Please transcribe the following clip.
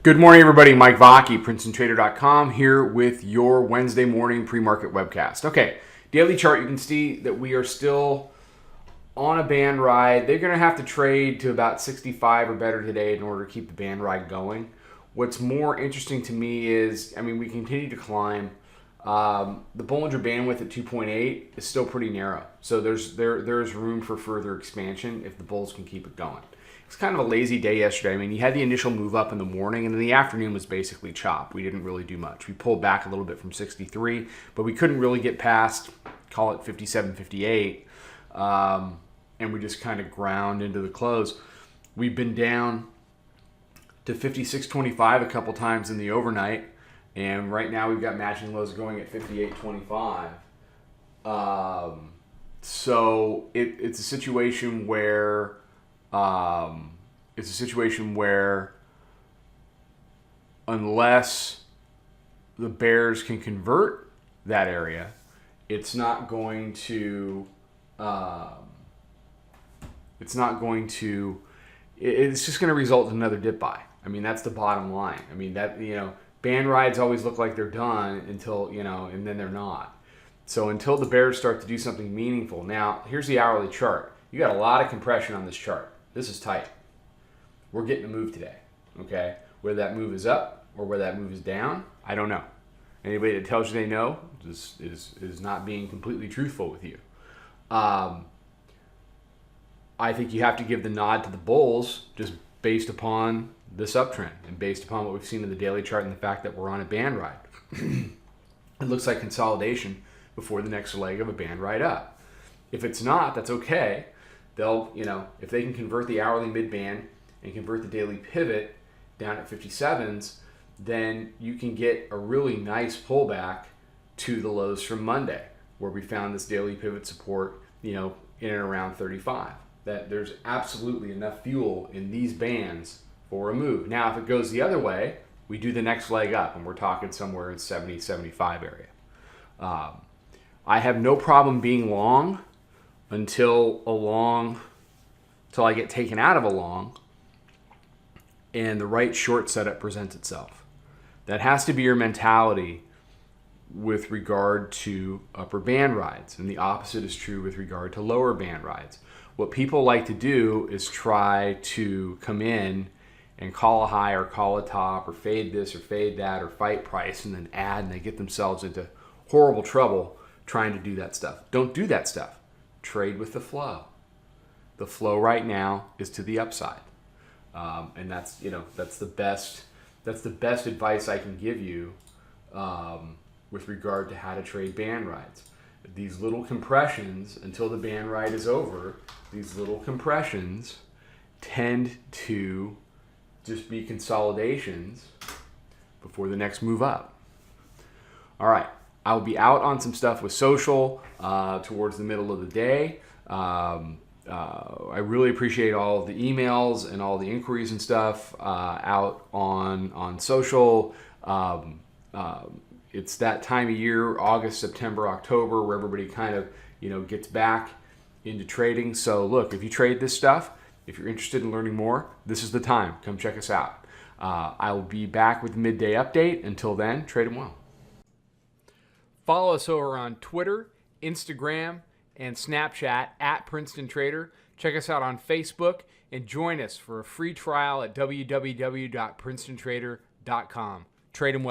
Good morning, everybody. Mike Vacchi, Princetontrader.com, here with your Wednesday morning pre-market webcast. Okay, daily chart, you can see that we are still on a band ride. They're going to have to trade to about 65 or better today in order to keep the band ride going. What's more interesting to me is, we continue to climb. The Bollinger Bandwidth at 2.8 is still pretty narrow. So there's room for further expansion if the bulls can keep it going. It's kind of a lazy day yesterday. You had the initial move up in the morning, and then the afternoon was basically chop. We didn't really do much. We pulled back a little bit from 63, but we couldn't really get past, call it 57, 58, and we just kind of ground into the close. We've been down to 56.25 a couple times in the overnight, and right now we've got matching lows going at 58.25. So it's a situation where unless the bears can convert that area, it's just going to result in another dip buy. That's the bottom line. Band rides always look like they're done until, and then they're not. So until the bears start to do something meaningful. Now, here's the hourly chart. You got a lot of compression on this chart. This is tight. We're getting a move today, okay? Whether that move is up or whether that move is down, I don't know. Anybody that tells you they know is not being completely truthful with you. I think you have to give the nod to the bulls just based upon this uptrend and based upon what we've seen in the daily chart and the fact that we're on a band ride. It looks like consolidation before the next leg of a band ride up. If it's not, that's okay. They'll, if they can convert the hourly mid-band and convert the daily pivot down at 57s, then you can get a really nice pullback to the lows from Monday, where we found this daily pivot support, in and around 35. That there's absolutely enough fuel in these bands for a move. Now, if it goes the other way, we do the next leg up, and we're talking somewhere in 70, 75 area. I have no problem being long until I get taken out of a long and the right short setup presents itself. That has to be your mentality with regard to upper band rides, and the opposite is true with regard to lower band rides. What people like to do is try to come in and call a high or call a top or fade this or fade that or fight price and then add, and they get themselves into horrible trouble trying to do that stuff. Don't do that stuff. Trade with the flow. The flow right now is to the upside, and that's the best advice I can give you with regard to how to trade band rides. These little compressions until the band ride is over, these little compressions tend to just be consolidations before the next move up. All right. I'll be out on some stuff with social towards the middle of the day. I really appreciate all of the emails and all the inquiries and stuff out on social. It's that time of year, August, September, October, where everybody kind of gets back into trading. So look, if you trade this stuff, if you're interested in learning more, this is the time. Come check us out. I'll be back with the midday update. Until then, trade them well. Follow us over on Twitter, Instagram, and Snapchat at Princeton Trader. Check us out on Facebook and join us for a free trial at www.princetontrader.com. Trade 'em well.